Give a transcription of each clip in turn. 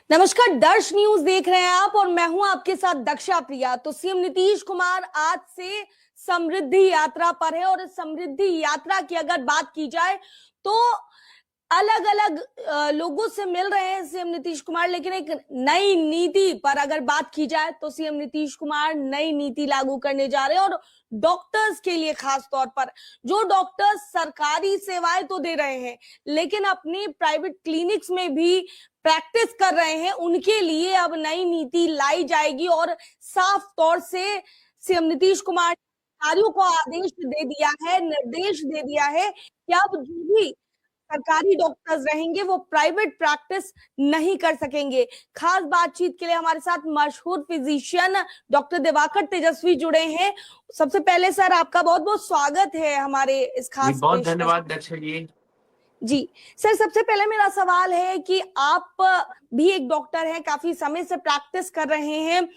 नमस्कार, दर्श न्यूज देख रहे हैं आप और मैं हूं आपके साथ दक्षा प्रिया। तो सीएम नीतीश कुमार आज से समृद्धि यात्रा पर है और इस समृद्धि यात्रा की अगर बात की जाए तो अलग अलग लोगों से मिल रहे हैं सीएम नीतीश कुमार, लेकिन एक नई नीति पर अगर बात की जाए तो सीएम नीतीश कुमार नई नीति लागू करने जा रहे हैं और डॉक्टर्स के लिए खास तौर पर जो डॉक्टर्स सरकारी सेवाएं तो दे रहे हैं लेकिन अपनी प्राइवेट क्लिनिक्स में भी प्रैक्टिस कर रहे हैं, उनके लिए अब नई नीति लाई जाएगी। और साफ तौर से सीएम नीतीश कुमार अधिकारियों को आदेश दे दिया है, निर्देश दे दिया है कि अब जो भी सरकारी डॉक्टर्स रहेंगे वो प्राइवेट प्रैक्टिस नहीं कर सकेंगे। खास बातचीत के लिए हमारे साथ मशहूर फिजिशियन डॉक्टर दिवाकर तेजस्वी जुड़े हैं। सबसे पहले सर आपका बहुत बहुत स्वागत है हमारे इस खास बहुत धन्यवाद दक्षा जी। सर सबसे पहले मेरा सवाल है कि आप भी एक डॉक्टर हैं, काफी समय से प्रैक्टिस कर रहे हैं,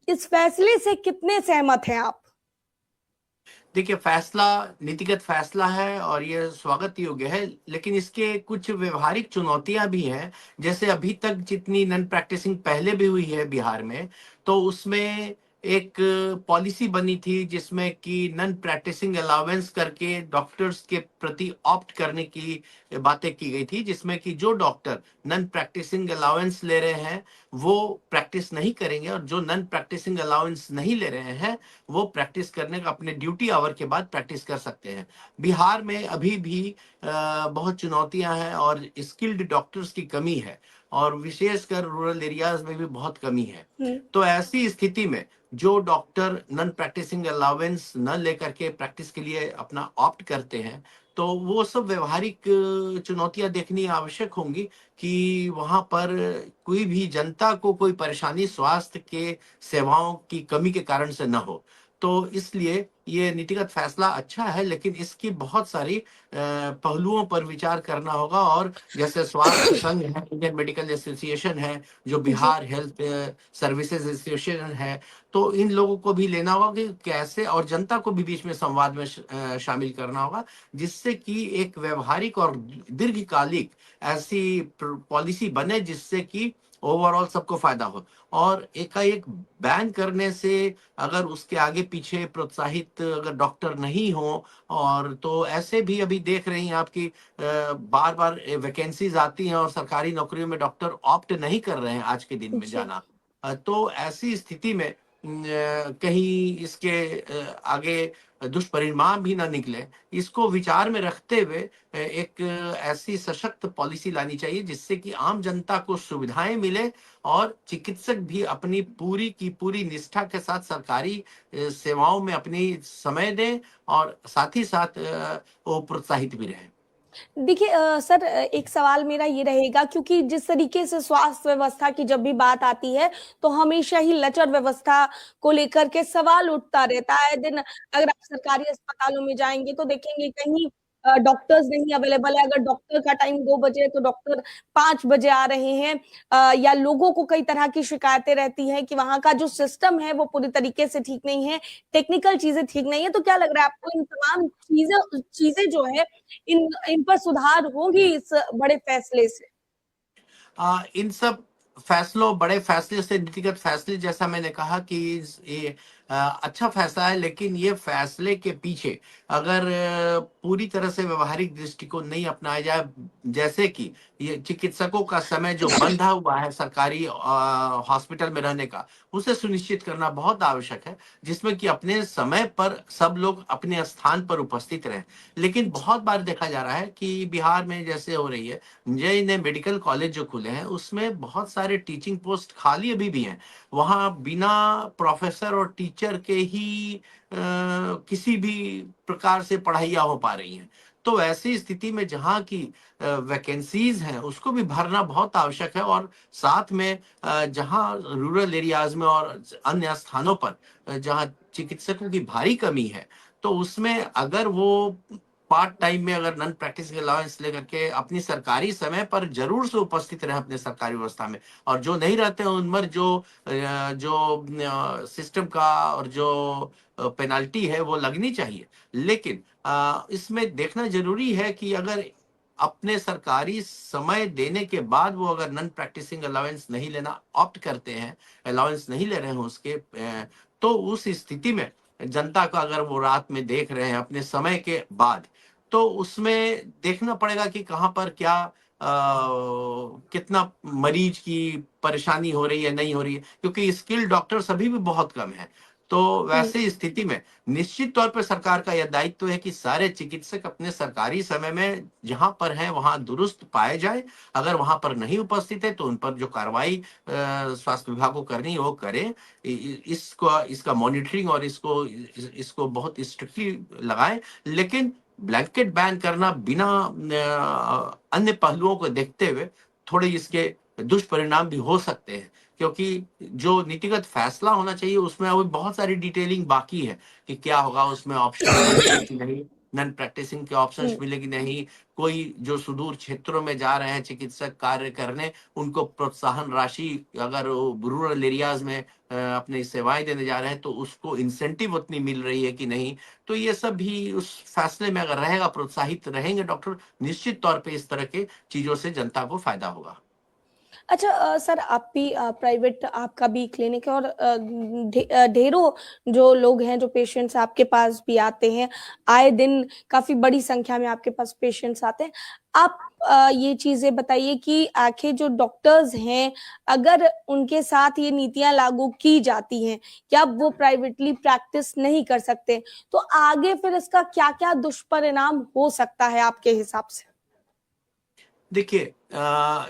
इस फैसले से कितने सहमत हैं आप? देखिए, फैसला नीतिगत फैसला है और ये स्वागत योग्य है, लेकिन इसके कुछ व्यवहारिक चुनौतियां भी हैं। जैसे अभी तक जितनी नॉन प्रैक्टिसिंग पहले भी हुई है बिहार में, तो उसमें एक पॉलिसी बनी थी जिसमें कि नॉन प्रैक्टिसिंग अलाउंस करके डॉक्टर्स के प्रति ऑप्ट करने की बातें की गई थी, जिसमें कि जो डॉक्टर नॉन प्रैक्टिसिंग अलाउंस ले रहे हैं वो प्रैक्टिस नहीं करेंगे और जो नॉन प्रैक्टिसिंग अलाउंस नहीं ले रहे हैं वो प्रैक्टिस करने का अपने ड्यूटी आवर के बाद प्रैक्टिस कर सकते हैं। बिहार में अभी भी बहुत चुनौतियां हैं और स्किल्ड डॉक्टर्स की कमी है और विशेषकर रूरल एरियाज में भी बहुत कमी है। तो ऐसी स्थिति में जो डॉक्टर नॉन प्रैक्टिसिंग अलाउंस न लेकर के प्रैक्टिस के लिए अपना ऑप्ट करते हैं, तो वो सब व्यवहारिक चुनौतियां देखनी आवश्यक होंगी कि वहां पर कोई भी जनता को कोई परेशानी स्वास्थ्य के सेवाओं की कमी के कारण से न हो। तो इसलिए ये नीतिगत फैसला अच्छा है, लेकिन इसकी बहुत सारी पहलुओं पर विचार करना होगा। और जैसे स्वास्थ्य संघ है, इंडियन मेडिकल एसोसिएशन है, जो बिहार हेल्थ सर्विसेज एसोसिएशन है, तो इन लोगों को भी लेना होगा कि कैसे, और जनता को भी बीच में संवाद में शामिल करना होगा, जिससे कि एक व्यवहारिक और दीर्घकालिक ऐसी पॉलिसी बने जिससे कि ओवरऑल सबको फायदा हो। और एकाएक बैन करने से अगर उसके आगे पीछे प्रोत्साहित अगर डॉक्टर नहीं हो, और तो ऐसे भी अभी देख रही हैं आपकी बार बार वैकेंसीज आती हैं और सरकारी नौकरियों में डॉक्टर ऑप्ट नहीं कर रहे हैं आज के दिन में जी। जाना। तो ऐसी स्थिति में कहीं इसके आगे दुष्परिणाम भी ना निकले, इसको विचार में रखते हुए एक ऐसी सशक्त पॉलिसी लानी चाहिए जिससे कि आम जनता को सुविधाएं मिले और चिकित्सक भी अपनी पूरी की पूरी निष्ठा के साथ सरकारी सेवाओं में अपनी समय दें और साथ ही साथ वो प्रोत्साहित भी रहें। देखिए सर एक सवाल मेरा ये रहेगा, क्योंकि जिस तरीके से स्वास्थ्य व्यवस्था की जब भी बात आती है तो हमेशा ही लचर व्यवस्था को लेकर के सवाल उठता रहता है। दिन अगर आप सरकारी अस्पतालों में जाएंगे तो देखेंगे कहीं डॉक्टर्स नहीं अवेलेबल है। अगर डॉक्टर का टाइम 2 बजे है तो डॉक्टर 5 बजे आ रहे हैं। या लोगों को कई तरह की शिकायतें रहती हैं कि वहां का जो सिस्टम है वो पूरी तरीके से ठीक नहीं है, टेक्निकल चीजें ठीक नहीं है। तो क्या लग रहा है आपको इन तमाम चीजें चीजें जो है इन इन पर सुधार होगी इस बड़े फैसले से? इन सब फैसलों, बड़े फैसले से, नीतिगत फैसले, जैसा मैंने कहा कि ये अच्छा फैसला है, लेकिन ये फैसले के पीछे अगर पूरी तरह से व्यवहारिक दृष्टिकोण नहीं अपनाया जाए, जैसे कि ये चिकित्सकों का समय जो बंधा हुआ है सरकारी हॉस्पिटल में रहने का, उसे सुनिश्चित करना बहुत आवश्यक है, जिसमें कि अपने समय पर सब लोग अपने स्थान पर उपस्थित रहें। लेकिन बहुत बार देखा जा रहा है कि बिहार में जैसे हो रही है, नए नए मेडिकल कॉलेज जो खुले हैं उसमें बहुत सारे टीचिंग पोस्ट खाली अभी भी हैं। वहाँ बिना प्रोफेसर और टीचर के ही किसी भी प्रकार से पढ़ाइयाँ हो पा रही हैं। तो ऐसी स्थिति में जहाँ की वैकेंसीज हैं उसको भी भरना बहुत आवश्यक है। और साथ में जहाँ रूरल एरियाज में और अन्य स्थानों पर जहाँ चिकित्सकों की भारी कमी है, तो उसमें अगर वो पार्ट टाइम में अगर नॉन प्रैक्टिस अलाउंस लेकर के अपनी सरकारी समय पर जरूर से उपस्थित रहे अपने सरकारी व्यवस्था में, और जो नहीं रहते हैं उन पर जो सिस्टम का और जो पेनाल्टी है वो लगनी चाहिए। लेकिन इसमें देखना जरूरी है कि अगर अपने सरकारी समय देने के बाद वो अगर नॉन प्रैक्टिसिंग अलाउंस नहीं लेना ऑप्ट करते हैं, अलाउंस नहीं ले रहे हैं उसके, तो उस स्थिति में जनता को अगर वो रात में देख रहे हैं अपने समय के बाद, तो उसमें देखना पड़ेगा कि कहाँ पर क्या कितना मरीज की परेशानी हो रही है, नहीं हो रही है, क्योंकि स्किल्ड डॉक्टर्स अभी भी बहुत कम है। तो वैसे स्थिति में निश्चित तौर पर सरकार का यह दायित्व है कि सारे चिकित्सक अपने सरकारी समय में जहां पर हैं वहां दुरुस्त पाए जाए। अगर वहां पर नहीं उपस्थित है तो उन पर जो कार्रवाई स्वास्थ्य विभाग को करनी है वो करे। इसको इसका मॉनिटरिंग और इसको बहुत स्ट्रिक्टली लगाएं। लेकिन ब्लैंकेट बैन करना बिना अन्य पहलुओं को देखते हुए थोड़े इसके दुष्परिणाम भी हो सकते हैं, क्योंकि जो नीतिगत फैसला होना चाहिए उसमें अभी बहुत सारी डिटेलिंग बाकी है कि क्या होगा, उसमें ऑप्शंस मिलेंगे कि नहीं, नॉन प्रैक्टिसिंग के ऑप्शंस मिलेगी नहीं, कोई जो सुदूर क्षेत्रों में जा रहे हैं चिकित्सक कार्य करने, उनको प्रोत्साहन राशि अगर रूरल एरियाज में अपनी सेवाएं देने जा रहे हैं तो उसको इंसेंटिव उतनी मिल रही है कि नहीं। तो ये सब भी उस फैसले में अगर रहेगा, प्रोत्साहित रहेंगे डॉक्टर, निश्चित तौर पे इस तरह के चीजों से जनता को फायदा होगा। अच्छा सर, आप भी प्राइवेट, आपका भी क्लिनिक है और ढेरों जो लोग हैं, जो पेशेंट्स आपके पास भी आते हैं, आए दिन काफी बड़ी संख्या में आपके पास पेशेंट्स आते हैं। आप ये चीजें बताइए कि आखिर जो डॉक्टर्स हैं, अगर उनके साथ ये नीतियां लागू की जाती हैं, क्या वो प्राइवेटली प्रैक्टिस नहीं कर सकते? तो आगे फिर इसका क्या क्या दुष्परिणाम हो सकता है आपके हिसाब से? देखिए,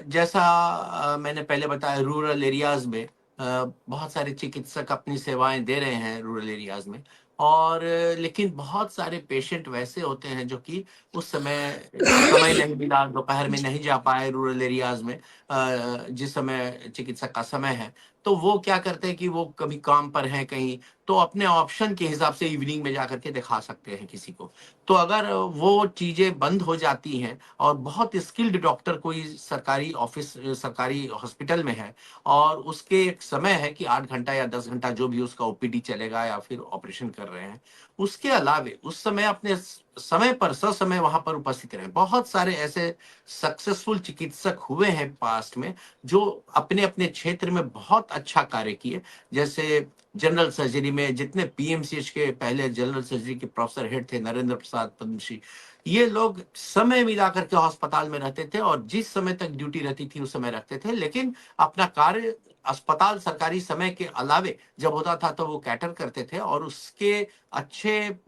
जैसा मैंने पहले बताया, रूरल एरियाज में बहुत सारे चिकित्सक अपनी सेवाएं दे रहे हैं रूरल एरियाज में। और लेकिन बहुत सारे पेशेंट वैसे होते हैं जो कि उस समय समय नहीं मिला, दोपहर में नहीं जा पाए रूरल एरियाज में, जिस समय चिकित्सक का समय है, तो वो क्या करते हैं कि वो कभी काम पर हैं कहीं, तो अपने ऑप्शन के हिसाब से इवनिंग में जाकर के दिखा सकते हैं किसी को। तो अगर वो चीजें बंद हो जाती हैं और बहुत स्किल्ड डॉक्टर कोई सरकारी ऑफिस, सरकारी हॉस्पिटल में है, और उसके एक समय है कि 8 घंटा या 10 घंटा जो भी उसका ओपीडी चलेगा या फिर ऑपरेशन कर रहे हैं, उसके अलावे उस समय अपने समय पर ससमय वहां पर उपस्थित रहे। बहुत सारे ऐसे सक्सेसफुल चिकित्सक हुए हैं पास्ट में जो अपने अपने क्षेत्र में बहुत अच्छा कार्य किए। जैसे जनरल सर्जरी में जितने पीएमसीएच के पहले जनरल सर्जरी के प्रोफेसर हेड थे, नरेंद्र प्रसाद पद्मश्री, ये लोग समय मिला करके अस्पताल में रहते थे और जिस समय तक ड्यूटी रहती थी उस समय रखते थे, लेकिन अपना कार्य अस्पताल सरकारी समय के अलावे जब होता था तो वो कैटर करते थे। और उसके अच्छे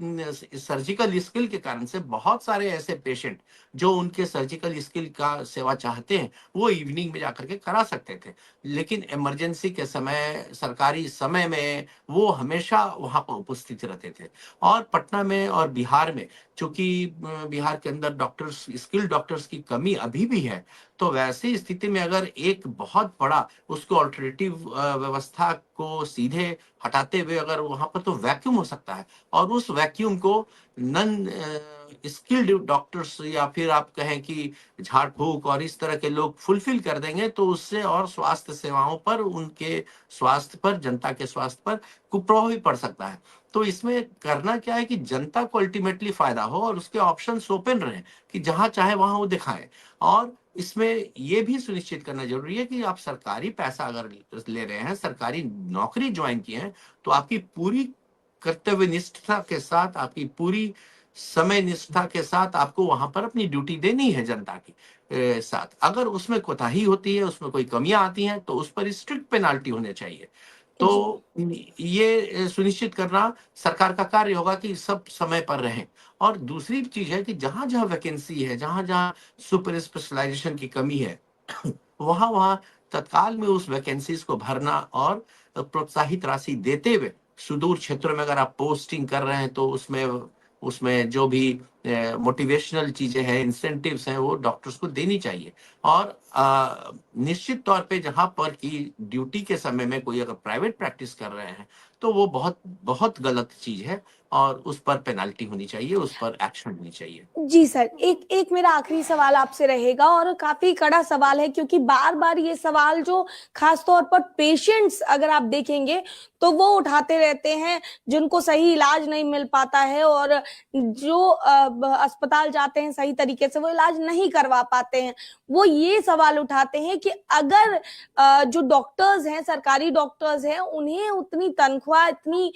सर्जिकल स्किल के कारण से बहुत सारे ऐसे पेशेंट जो उनके सर्जिकल स्किल का सेवा चाहते हैं वो इवनिंग में जाकर के करा सकते थे। लेकिन इमरजेंसी के समय, सरकारी समय में वो हमेशा वहां पर उपस्थित रहते थे। और पटना में और बिहार में, चूंकि बिहार के अंदर डॉक्टर्स, स्किल्ड डॉक्टर्स की कमी अभी भी है, तो वैसी स्थिति में अगर एक बहुत बड़ा उसको ऑल्टरनेटिव व्यवस्था को सीधे हटाते हुए अगर वहां पर, तो वैक्यूम हो सकता है। और उस वैक्यूम को नन स्किल्ड डॉक्टर्स या फिर आप कहें कि झाड़ फूक और इस तरह के लोग फुलफिल कर देंगे, तो उससे और स्वास्थ्य सेवाओं पर, उनके स्वास्थ्य पर, जनता के स्वास्थ्य पर कुप्रभाव भी पड़ सकता है। तो इसमें करना क्या है कि जनता को अल्टीमेटली फायदा हो और उसके ऑप्शंस ओपन रहे कि जहां चाहे वहां वो दिखाएं। और इसमें ये भी सुनिश्चित करना जरूरी है कि आप सरकारी पैसा अगर ले रहे हैं, सरकारी नौकरी ज्वाइन की है, तो आपकी पूरी कर्तव्य निष्ठा के साथ, आपकी पूरी समय निष्ठा के साथ आपको वहां पर अपनी ड्यूटी देनी है जनता की साथ। अगर उसमें कोताही होती है, उसमें कोई कमियां आती हैं, तो उस पर स्ट्रिक्ट पेनाल्टी होने चाहिए। तो जी। ये सुनिश्चित करना सरकार का कार्य होगा कि सब समय पर रहें। और दूसरी चीज है कि जहां जहां वैकेंसी है, जहां जहां सुपर स्पेशलाइजेशन की कमी है, वहां वहां तत्काल में उस वैकेंसीज को भरना और प्रोत्साहित राशि देते हुए, सुदूर क्षेत्रों में अगर आप पोस्टिंग कर रहे हैं तो उसमें उसमें जो भी मोटिवेशनल चीजें हैं, इंसेंटिव्स हैं, वो डॉक्टर्स को देनी चाहिए। और निश्चित तौर पे जहां पर कि ड्यूटी के समय में कोई अगर प्राइवेट प्रैक्टिस कर रहे हैं तो वो बहुत बहुत गलत चीज है। और उस पर पेनल्टी होनी चाहिए, उस पर एक्शन होनी चाहिए। जी सर, एक मेरा आखिरी सवाल आपसे रहेगा और काफी कड़ा सवाल है, क्योंकि बार बार ये सवाल जो खास तौर पर पेशेंट्स अगर आप देखेंगे तो वो उठाते रहते हैं, जिनको सही इलाज नहीं मिल पाता है और जो अस्पताल जाते हैं सही तरीके से वो इलाज नहीं करवा पाते हैं। वो ये सवाल उठाते हैं कि अगर जो डॉक्टर्स हैं, सरकारी डॉक्टर्स हैं, उन्हें उतनी तनख्वाह इतनी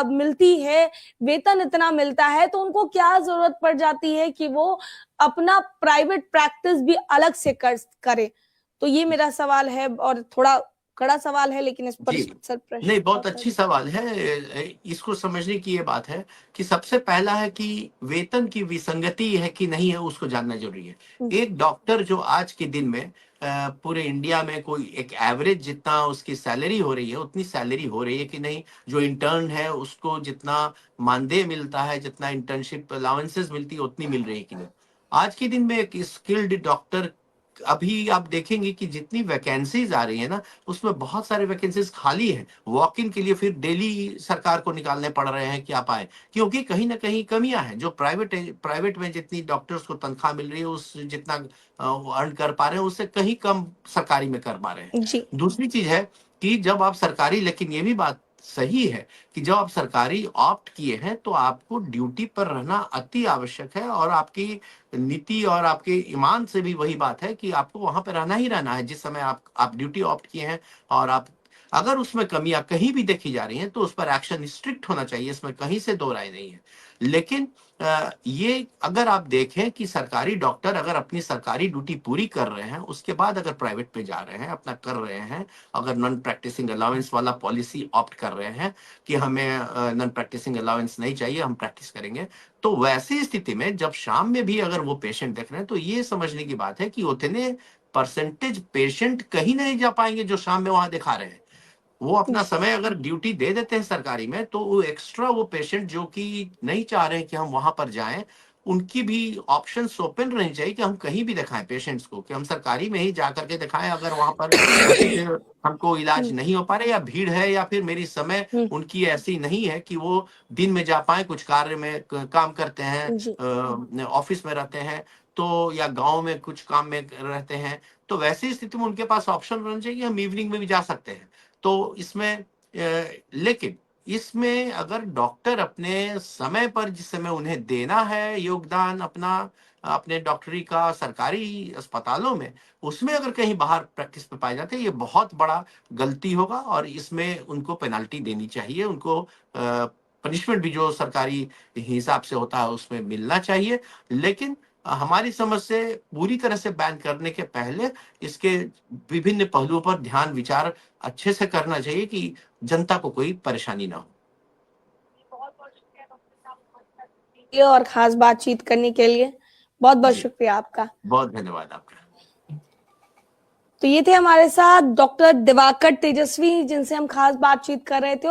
मिलती है, वेतन इतना मिलता है, तो उनको क्या जरूरत पड़ जाती है कि वो अपना प्राइवेट प्रैक्टिस भी अलग से करे। तो ये मेरा सवाल है और थोड़ा कड़ा सवाल है, लेकिन इस पर जी, सर प्रश्न नहीं, बहुत अच्छी सवाल है। इसको समझने की ये बात है कि सबसे पहला है कि वेतन की विसंगति है कि नहीं है, उसको जानना जरूरी है। एक डॉक्टर जो आज के दिन में पूरे इंडिया में कोई एक एवरेज जितना उसकी सैलरी हो रही है उतनी सैलरी हो रही है कि नहीं, जो इंटर्न है उसको जितना मानदेय मिलता है, जितना इंटर्नशिप अलाउंसेस मिलती है उतनी मिल रही है कि नहीं। आज के दिन में एक स्किल्ड डॉक्टर, अभी आप देखेंगे कि जितनी वैकेंसीज आ रही है ना, उसमें बहुत सारे वैकेंसीज खाली हैं। वॉक इन के लिए फिर डेली सरकार को निकालने पड़ रहे हैं कि आप आए, क्योंकि कहीं ना कहीं कमियां हैं। जो प्राइवेट में जितनी डॉक्टर्स को तनख्वाह मिल रही है, उस जितना अर्न कर पा रहे हैं उससे कहीं कम सरकारी में कर पा रहे हैं। जी दूसरी चीज है कि जब आप सरकारी, लेकिन ये भी बात सही है कि जब आप सरकारी ऑप्ट किए हैं तो आपको ड्यूटी पर रहना अति आवश्यक है, और आपकी नीति और आपके ईमान से भी वही बात है कि आपको वहां पे रहना ही रहना है जिस समय आप ड्यूटी ऑप्ट किए हैं। और आप अगर उसमें कमियां कहीं भी देखी जा रही हैं तो उस पर एक्शन स्ट्रिक्ट होना चाहिए, इसमें कहीं से दो राय नहीं है। लेकिन ये अगर आप देखें कि सरकारी डॉक्टर अगर अपनी सरकारी ड्यूटी पूरी कर रहे हैं, उसके बाद अगर प्राइवेट पे जा रहे हैं, अपना कर रहे हैं, अगर नॉन प्रैक्टिसिंग अलाउंस वाला पॉलिसी ऑप्ट कर रहे हैं कि हमें नॉन प्रैक्टिसिंग अलाउंस नहीं चाहिए, हम प्रैक्टिस करेंगे, तो वैसी स्थिति में जब शाम में भी अगर वो पेशेंट देख रहे हैं तो ये समझने की बात है कि उतने परसेंटेज पेशेंट कहीं नहीं जा पाएंगे जो शाम में वहां दिखा रहे हैं। वो अपना समय अगर ड्यूटी दे देते हैं सरकारी में, तो वो एक्स्ट्रा वो पेशेंट जो कि नहीं चाह रहे हैं कि हम वहां पर जाएं, उनकी भी ऑप्शंस ओपन रहनी चाहिए कि हम कहीं भी दिखाएं पेशेंट्स को, कि हम सरकारी में ही जा करके दिखाएं अगर वहां पर उचित हमको इलाज नहीं हो पा रहा, या भीड़ है, या फिर मेरी समय उनकी ऐसी नहीं है कि वो दिन में जा पाए, कुछ कार्य में काम करते जी हैं, ऑफिस में रहते हैं, तो या गांव में कुछ काम में रहते हैं, तो वैसी स्थिति में उनके पास ऑप्शन रहना चाहिए कि हम इवनिंग में भी जा सकते हैं। तो इसमें लेकिन इसमें अगर डॉक्टर अपने समय पर, जिस समय उन्हें देना है योगदान अपना, अपने डॉक्टरी का सरकारी अस्पतालों में, उसमें अगर कहीं बाहर प्रैक्टिस पे पाए जाते हैं, ये बहुत बड़ा गलती होगा और इसमें उनको पेनल्टी देनी चाहिए, उनको पनिशमेंट भी जो सरकारी हिसाब से होता है उसमें मिलना चाहिए। लेकिन हमारी समझ से पूरी तरह से बैन करने के पहले इसके विभिन्न पहलुओं पर ध्यान विचार अच्छे से करना चाहिए कि जनता को कोई परेशानी ना हो। और खास बातचीत करने के लिए बहुत बहुत जी, शुक्रिया आपका। बहुत धन्यवाद आपका। तो ये थे हमारे साथ डॉक्टर दिवाकर तेजस्वी, जिनसे हम खास बातचीत कर रहे थे।